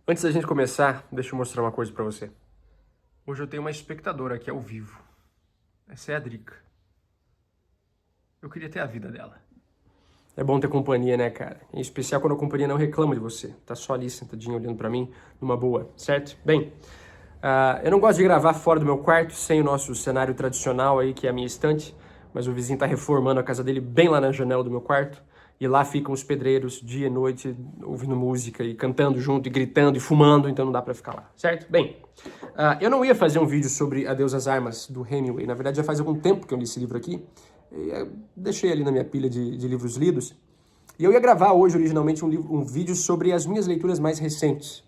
Antes da gente começar, deixa eu mostrar uma coisa pra você. Hoje eu tenho uma espectadora aqui ao vivo. Essa é a Drica. Eu queria ter a vida dela. É bom ter companhia, né, cara? Em especial quando a companhia não reclama de você. Tá só ali sentadinho olhando pra mim, numa boa, certo? Bem, eu não gosto de gravar fora do meu quarto, sem o nosso cenário tradicional aí, que é a minha estante. Mas o vizinho tá reformando a casa dele bem lá na janela do meu quarto. E lá ficam os pedreiros dia e noite ouvindo música e cantando junto e gritando e fumando, então não dá pra ficar lá, certo? Bem, eu não ia fazer um vídeo sobre Adeus às Armas, do Hemingway. Na verdade, já faz algum tempo que eu li esse livro aqui. E deixei ali na minha pilha de livros lidos. E eu ia gravar hoje, originalmente, um vídeo sobre as minhas leituras mais recentes.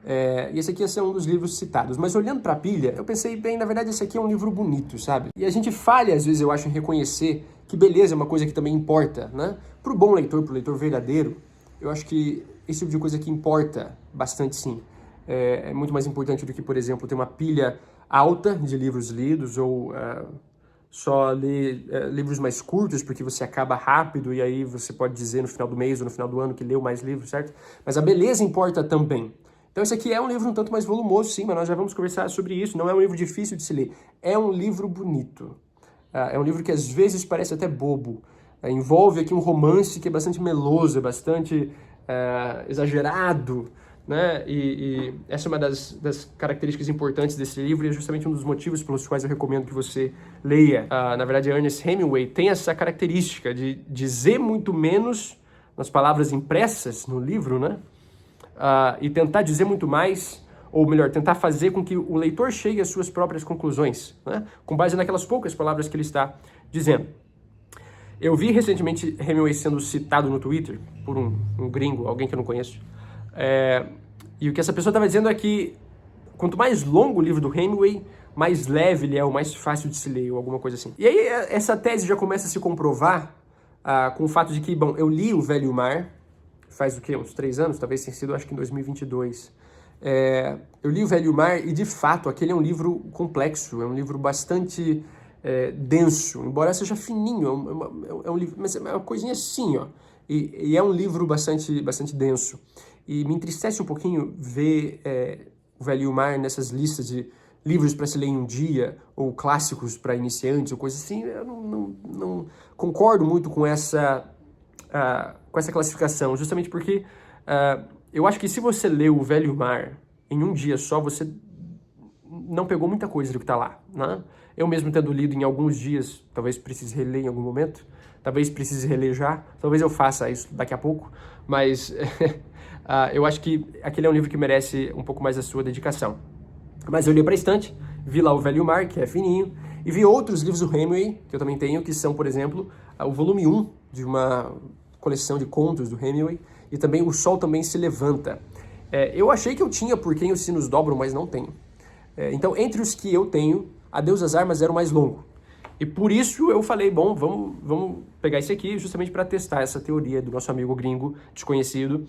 E esse aqui ia ser um dos livros citados. Mas olhando pra pilha, eu pensei, bem, na verdade esse aqui é um livro bonito, sabe? E a gente falha, às vezes, eu acho, em reconhecer que beleza é uma coisa que também importa, né? Pro bom leitor, pro leitor verdadeiro, eu acho que esse tipo de coisa aqui importa bastante, sim. É muito mais importante do que, por exemplo, ter uma pilha alta de livros lidos ou só ler livros mais curtos, porque você acaba rápido e aí você pode dizer no final do mês ou no final do ano que leu mais livros, certo? Mas a beleza importa também. Então esse aqui é um livro um tanto mais volumoso, sim, mas nós já vamos conversar sobre isso. Não é um livro difícil de se ler, é um livro bonito. É um livro que às vezes parece até bobo. Envolve aqui um romance que é bastante meloso, é bastante exagerado, né? E essa é uma das características importantes desse livro e é justamente um dos motivos pelos quais eu recomendo que você leia. Na verdade, Ernest Hemingway tem essa característica de dizer muito menos nas palavras impressas no livro, né? E tentar dizer muito mais, ou melhor, tentar fazer com que o leitor chegue às suas próprias conclusões, né? Com base naquelas poucas palavras que ele está dizendo. Eu vi recentemente Hemingway sendo citado no Twitter por um gringo, alguém que eu não conheço, e o que essa pessoa estava dizendo é que quanto mais longo o livro do Hemingway, mais leve ele é, ou mais fácil de se ler, ou alguma coisa assim. E aí essa tese já começa a se comprovar com o fato de que, bom, eu li O Velho e o Mar, faz o quê? Uns 3 anos? Talvez tenha sido, acho que em 2022. Eu li O Velho e o Mar e, de fato, aquele é um livro complexo, é um livro bastante denso, embora seja fininho, é um livro, mas é uma coisinha assim, ó. E é um livro bastante denso. E me entristece um pouquinho ver O Velho e o Mar nessas listas de livros para se ler em um dia, ou clássicos para iniciantes, ou coisa assim. Eu não concordo muito com essa classificação, justamente porque eu acho que se você lê O Velho Mar em um dia só, você não pegou muita coisa do que está lá, né? Eu mesmo tendo lido em alguns dias, talvez precise reler em algum momento, talvez precise reler já, talvez eu faça isso daqui a pouco, mas eu acho que aquele é um livro que merece um pouco mais da sua dedicação. Mas eu olhei para a estante, vi lá O Velho Mar, que é fininho, e vi outros livros do Hemingway, que eu também tenho, que são, por exemplo, o volume 1 de uma coleção de contos do Hemingway, e também O Sol Também Se Levanta. Eu achei que eu tinha Por Quem os Sinos Dobram, mas não tenho. Então, entre os que eu tenho, Adeus às Armas era o mais longo. E por isso eu falei, bom, vamos pegar esse aqui justamente para testar essa teoria do nosso amigo gringo desconhecido,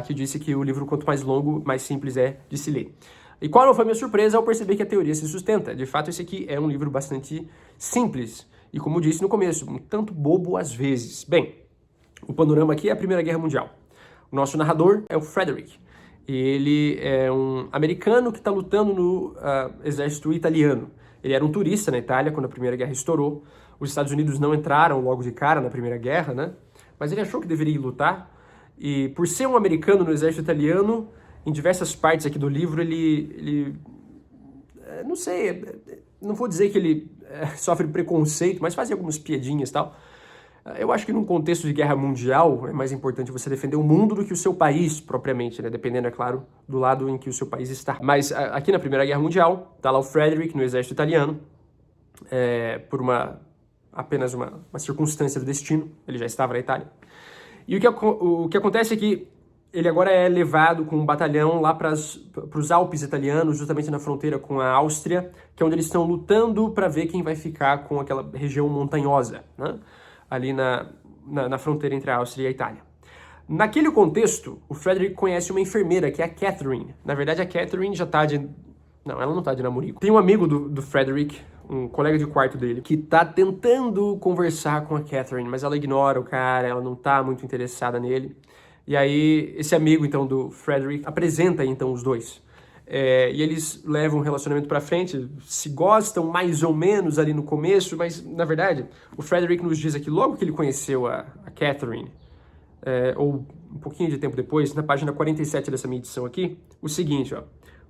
que disse que o livro, quanto mais longo, mais simples é de se ler. E qual não foi a minha surpresa ao perceber que a teoria se sustenta? De fato, esse aqui é um livro bastante simples. E como eu disse no começo, um tanto bobo às vezes. Bem, o panorama aqui é a Primeira Guerra Mundial. O nosso narrador é o Frederick. E ele é um americano que está lutando no exército italiano. Ele era um turista na Itália quando a Primeira Guerra estourou. Os Estados Unidos não entraram logo de cara na Primeira Guerra, né? Mas ele achou que deveria ir lutar. E por ser um americano no exército italiano, em diversas partes aqui do livro, ele não sei, não vou dizer que ele sofre preconceito, mas fazia algumas piadinhas e tal. Eu acho que num contexto de guerra mundial é mais importante você defender o mundo do que o seu país propriamente, né? Dependendo, é claro, do lado em que o seu país está. Mas aqui na Primeira Guerra Mundial, tá lá o Frederick no exército italiano, por apenas uma circunstância do destino, ele já estava na Itália. E o que acontece é que ele agora é levado com um batalhão lá para os Alpes italianos, justamente na fronteira com a Áustria, que é onde eles estão lutando para ver quem vai ficar com aquela região montanhosa, né? Ali na fronteira entre a Áustria e a Itália. Naquele contexto, o Frederick conhece uma enfermeira, que é a Catherine. Na verdade, a Catherine já tá de... Não, ela não tá de namorico. Tem um amigo do Frederick, um colega de quarto dele, que tá tentando conversar com a Catherine, mas ela ignora o cara, ela não tá muito interessada nele. E aí, esse amigo, então, do Frederick, apresenta, então, os dois. E eles levam o relacionamento pra frente, se gostam mais ou menos ali no começo, mas, na verdade, o Frederick nos diz aqui, logo que ele conheceu a Catherine, ou um pouquinho de tempo depois, na página 47 dessa minha edição aqui, o seguinte, ó.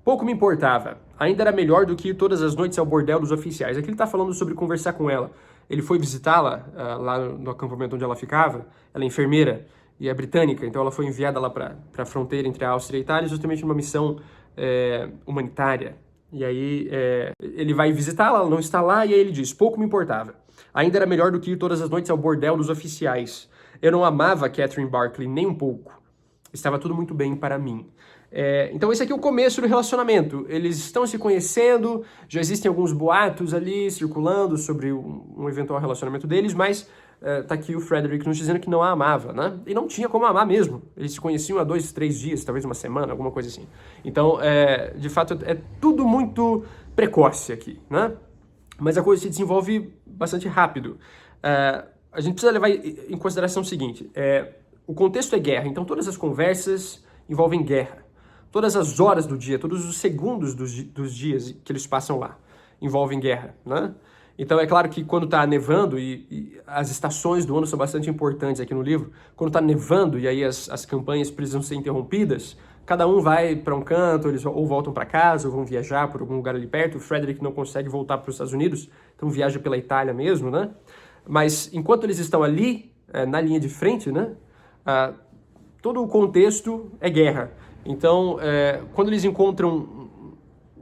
Pouco me importava, ainda era melhor do que ir todas as noites ao bordel dos oficiais. Aqui ele tá falando sobre conversar com ela. Ele foi visitá-la lá no acampamento onde ela ficava, ela é enfermeira e é britânica, então ela foi enviada lá para a fronteira entre a Áustria e a Itália, justamente numa missão humanitária. E aí ele vai visitá-la, ela não está lá, e aí ele diz, pouco me importava. Ainda era melhor do que ir todas as noites ao bordel dos oficiais. Eu não amava Catherine Barclay nem um pouco. Estava tudo muito bem para mim. Então esse aqui é o começo do relacionamento. Eles estão se conhecendo, já existem alguns boatos ali circulando sobre um eventual relacionamento deles, mas tá aqui o Frederick nos dizendo que não a amava, né? E não tinha como amar mesmo. Eles se conheciam há 2, 3 dias, talvez uma semana, alguma coisa assim. Então, de fato, é tudo muito precoce aqui, né? Mas a coisa se desenvolve bastante rápido. A gente precisa levar em consideração o seguinte, o contexto é guerra, então todas as conversas envolvem guerra. Todas as horas do dia, todos os segundos dos dias que eles passam lá envolvem guerra, né? Então é claro que quando está nevando, e as estações do ano são bastante importantes aqui no livro, quando está nevando e aí as campanhas precisam ser interrompidas, cada um vai para um canto, eles ou voltam para casa, ou vão viajar por algum lugar ali perto. O Frederick não consegue voltar para os Estados Unidos, então viaja pela Itália mesmo, né? Mas enquanto eles estão ali, na linha de frente, né? Todo o contexto é guerra. Então, quando eles encontram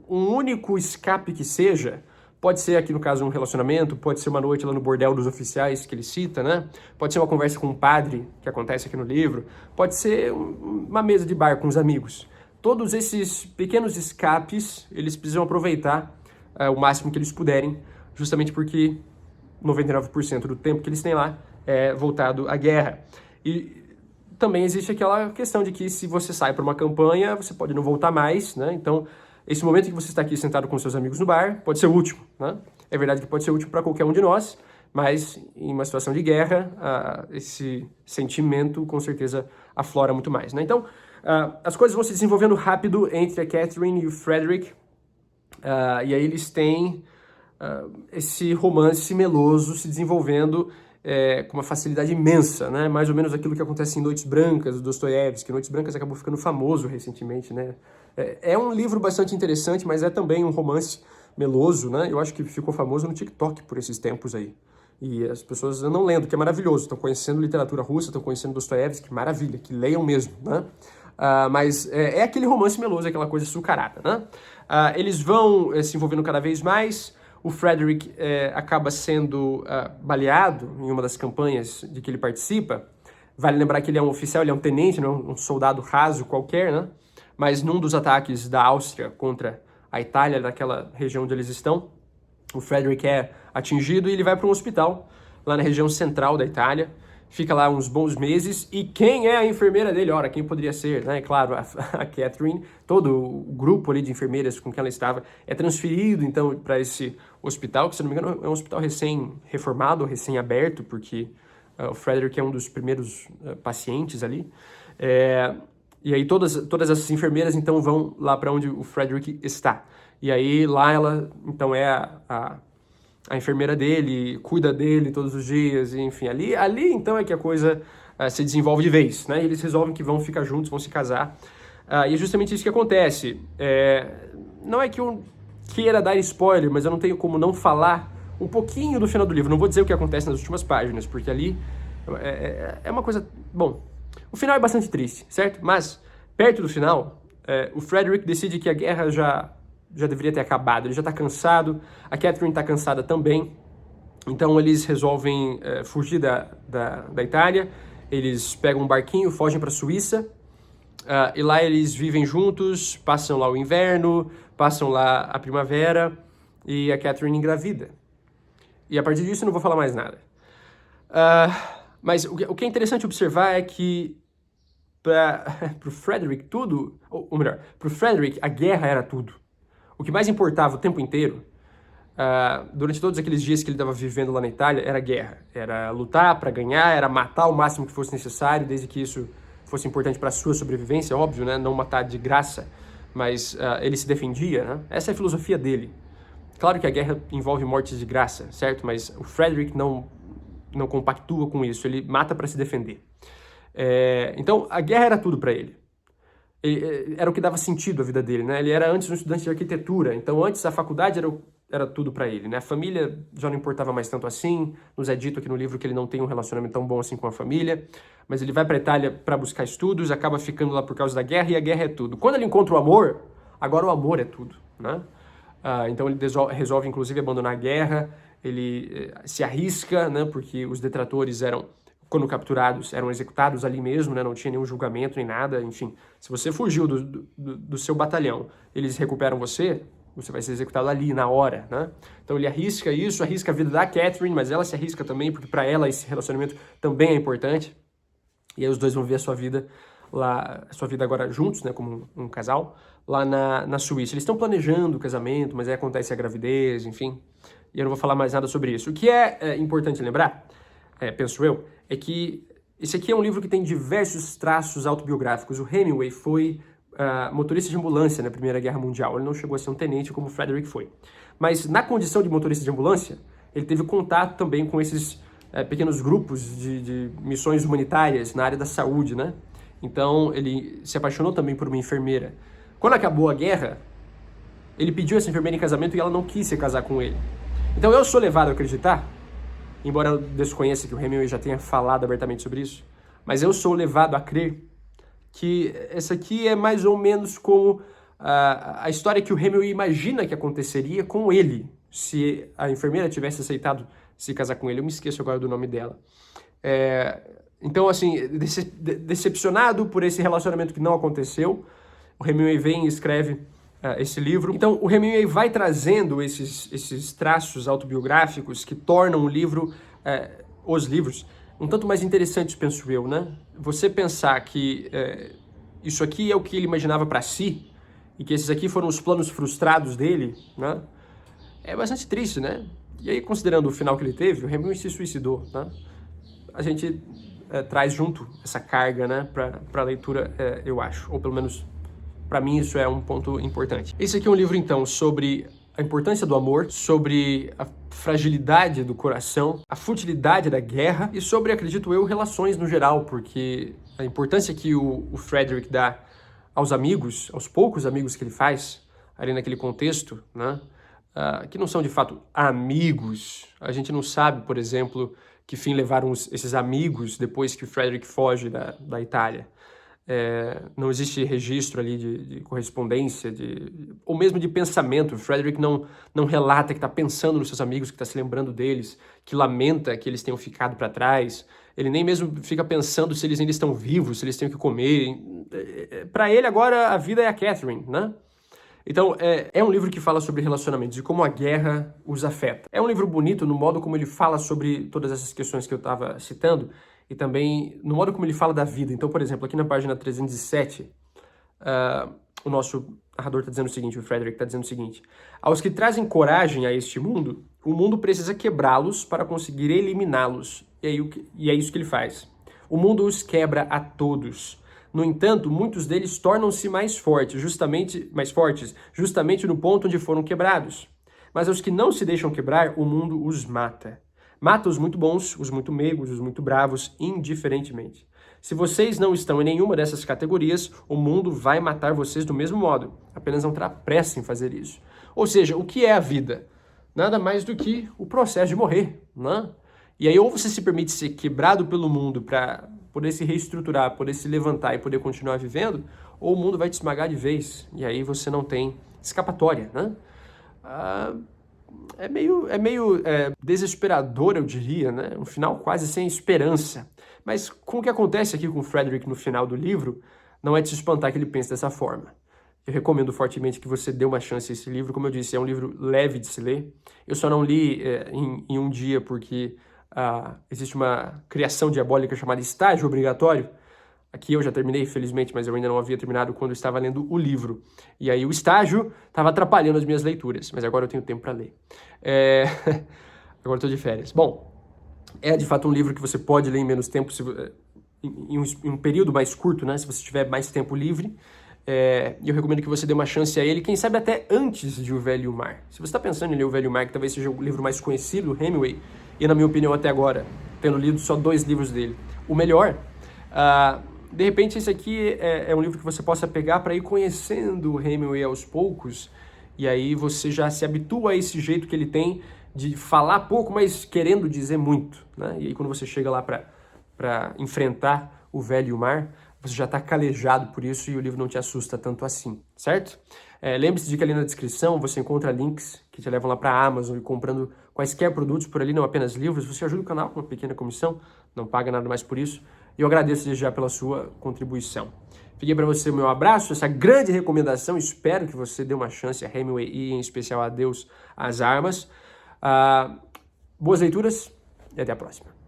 um único escape que seja, pode ser aqui no caso um relacionamento, pode ser uma noite lá no bordel dos oficiais que ele cita, né? Pode ser uma conversa com um padre, que acontece aqui no livro, pode ser uma mesa de bar com os amigos. Todos esses pequenos escapes, eles precisam aproveitar o máximo que eles puderem, justamente porque 99% do tempo que eles têm lá é voltado à guerra. E também existe aquela questão de que se você sai para uma campanha, você pode não voltar mais, né? Então, esse momento que você está aqui sentado com seus amigos no bar pode ser o último, né? É verdade que pode ser útil para qualquer um de nós, mas em uma situação de guerra, esse sentimento com certeza aflora muito mais, né? Então, as coisas vão se desenvolvendo rápido entre a Catherine e o Frederick, e aí eles têm esse romance meloso se desenvolvendo com uma facilidade imensa, né? Mais ou menos aquilo que acontece em Noites Brancas, do Dostoiévski. Noites Brancas acabou ficando famoso recentemente, né? É um livro bastante interessante, mas é também um romance meloso, né? Eu acho que ficou famoso no TikTok por esses tempos aí. E as pessoas andam lendo, que é maravilhoso. Estão conhecendo literatura russa, estão conhecendo Dostoiévski, maravilha, que leiam mesmo, né? Mas é aquele romance meloso, aquela coisa açucarada, né? Eles vão se envolvendo cada vez mais. O Frederick acaba sendo baleado em uma das campanhas de que ele participa. Vale lembrar que ele é um oficial, ele é um tenente, não é um soldado raso qualquer, né? Mas num dos ataques da Áustria contra a Itália, naquela região onde eles estão, o Frederick é atingido e ele vai para um hospital lá na região central da Itália. Fica lá uns bons meses. E quem é a enfermeira dele? Ora, quem poderia ser, né? Claro, a Catherine. Todo o grupo ali de enfermeiras com quem ela estava é transferido, então, para esse hospital, que, se não me engano, é um hospital recém-reformado, recém-aberto, porque o Frederick é um dos primeiros pacientes ali. E aí todas essas enfermeiras, então, vão lá para onde o Frederick está. E aí lá ela, então, é a enfermeira dele, cuida dele todos os dias, enfim, ali então é que a coisa se desenvolve de vez, né? Eles resolvem que vão ficar juntos, vão se casar, e é justamente isso que acontece. Não é que eu queira dar spoiler, mas eu não tenho como não falar um pouquinho do final do livro. Não vou dizer o que acontece nas últimas páginas, porque ali é uma coisa... Bom, o final é bastante triste, certo? Mas, perto do final, o Frederick decide que a guerra já deveria ter acabado, ele já está cansado, a Catherine está cansada também, então eles resolvem fugir da Itália, eles pegam um barquinho, fogem para a Suíça, e lá eles vivem juntos, passam lá o inverno, passam lá a primavera, e a Catherine engravida. E a partir disso eu não vou falar mais nada. Mas o que é interessante observar é que para o Frederick tudo, ou melhor, para o Frederick a guerra era tudo. O que mais importava o tempo inteiro, durante todos aqueles dias que ele estava vivendo lá na Itália, era guerra. Era lutar para ganhar, era matar o máximo que fosse necessário, desde que isso fosse importante para a sua sobrevivência, óbvio, né? Não matar de graça, mas ele se defendia, né? Essa é a filosofia dele. Claro que a guerra envolve mortes de graça, certo? Mas o Frederick não compactua com isso, ele mata para se defender. Então, a guerra era tudo para ele. Era o que dava sentido à vida dele, né? Ele era antes um estudante de arquitetura, então antes a faculdade era tudo para ele, né? A família já não importava mais tanto assim. Nos é dito aqui no livro que ele não tem um relacionamento tão bom assim com a família, mas ele vai para a Itália para buscar estudos, acaba ficando lá por causa da guerra, e a guerra é tudo. Quando ele encontra o amor, agora o amor é tudo, né? Então ele resolve inclusive abandonar a guerra, ele se arrisca, né? Porque os detratores quando capturados, eram executados ali mesmo, né? Não tinha nenhum julgamento nem nada, enfim. Se você fugiu do seu batalhão, eles recuperam você vai ser executado ali, na hora, né? Então ele arrisca isso, arrisca a vida da Catherine, mas ela se arrisca também, porque para ela esse relacionamento também é importante. E aí os dois vão ver a sua vida lá, a sua vida agora juntos, né? Como um casal, lá na Suíça. Eles estão planejando o casamento, mas aí acontece a gravidez, enfim. E eu não vou falar mais nada sobre isso. O que é importante lembrar, penso eu, é que esse aqui é um livro que tem diversos traços autobiográficos. O Hemingway foi motorista de ambulância na Primeira Guerra Mundial. Ele não chegou a ser um tenente como o Frederick foi. Mas na condição de motorista de ambulância, ele teve contato também com esses pequenos grupos de missões humanitárias na área da saúde, né? Então ele se apaixonou também por uma enfermeira. Quando acabou a guerra, ele pediu essa enfermeira em casamento e ela não quis se casar com ele. Então eu sou levado a acreditar, embora eu desconheça que o Hemingway já tenha falado abertamente sobre isso, mas eu sou levado a crer que essa aqui é mais ou menos como a história que o Hemingway imagina que aconteceria com ele, se a enfermeira tivesse aceitado se casar com ele. Eu me esqueço agora do nome dela. Então, assim, decepcionado por esse relacionamento que não aconteceu, o Hemingway vem e escreve esse livro. Então, o Hemingway vai trazendo esses traços autobiográficos que tornam o livro, os livros, um tanto mais interessantes, penso eu, né? Você pensar que isso aqui é o que ele imaginava para si, e que esses aqui foram os planos frustrados dele, né? É bastante triste, né? E aí, considerando o final que ele teve, o Hemingway se suicidou, né? A gente traz junto essa carga, né, para a leitura, eu acho, ou pelo menos para mim isso é um ponto importante. Esse aqui é um livro, então, sobre a importância do amor, sobre a fragilidade do coração, a futilidade da guerra e sobre, acredito eu, relações no geral, porque a importância que o Frederick dá aos amigos, aos poucos amigos que ele faz ali naquele contexto, né, que não são de fato amigos. A gente não sabe, por exemplo, que fim levaram esses amigos depois que o Frederick foge da Itália. Não existe registro ali de correspondência, ou mesmo de pensamento. O Frederick não relata que está pensando nos seus amigos, que está se lembrando deles, que lamenta que eles tenham ficado para trás. Ele nem mesmo fica pensando se eles ainda estão vivos, se eles têm o que comer. Para ele agora a vida é a Catherine, né? Então, é um livro que fala sobre relacionamentos e como a guerra os afeta. É um livro bonito no modo como ele fala sobre todas essas questões que eu estava citando e também no modo como ele fala da vida. Então, por exemplo, aqui na página 307, o nosso narrador está dizendo o seguinte, o Frederick está dizendo o seguinte: aos que trazem coragem a este mundo, o mundo precisa quebrá-los para conseguir eliminá-los. E é isso que ele faz. O mundo os quebra a todos. No entanto, muitos deles tornam-se mais fortes, justamente no ponto onde foram quebrados. Mas aos que não se deixam quebrar, o mundo os mata. Mata os muito bons, os muito meigos, os muito bravos, indiferentemente. Se vocês não estão em nenhuma dessas categorias, o mundo vai matar vocês do mesmo modo. Apenas não terá pressa em fazer isso. Ou seja, o que é a vida? Nada mais do que o processo de morrer, né? E aí, ou você se permite ser quebrado pelo mundo para poder se reestruturar, poder se levantar e poder continuar vivendo, ou o mundo vai te esmagar de vez, e aí você não tem escapatória, né? É meio desesperador, eu diria, né? Um final quase sem esperança. Mas com o que acontece aqui com o Frederick no final do livro, não é de se espantar que ele pense dessa forma. Eu recomendo fortemente que você dê uma chance a esse livro. Como eu disse, é um livro leve de se ler. Eu só não li em um dia porque existe uma criação diabólica chamada estágio obrigatório. Aqui eu já terminei, felizmente, mas eu ainda não havia terminado quando eu estava lendo o livro. E aí o estágio estava atrapalhando as minhas leituras, mas agora eu tenho tempo para ler. Agora eu estou de férias. Bom, é de fato um livro que você pode ler em menos tempo, em um período mais curto, né? Se você tiver mais tempo livre. Eu recomendo que você dê uma chance a ele, quem sabe até antes de O Velho e o Mar. Se você está pensando em ler O Velho e o Mar, que talvez seja o livro mais conhecido do Hemingway, e na minha opinião até agora, tendo lido só 2 livros dele, o melhor, de repente esse aqui é um livro que você possa pegar para ir conhecendo o Hemingway aos poucos, e aí você já se habitua a esse jeito que ele tem de falar pouco, mas querendo dizer muito, né? E aí quando você chega lá para enfrentar O Velho e o Mar, você já está calejado por isso e o livro não te assusta tanto assim, certo? Lembre-se de que ali na descrição você encontra links que te levam lá para a Amazon e comprando quaisquer produtos por ali, não apenas livros. Você ajuda o canal com uma pequena comissão, não paga nada mais por isso. E eu agradeço desde já pela sua contribuição. Fiquei para você o meu abraço, essa grande recomendação. Espero que você dê uma chance a Hemingway e em especial a Deus, as Armas. Boas leituras e até a próxima.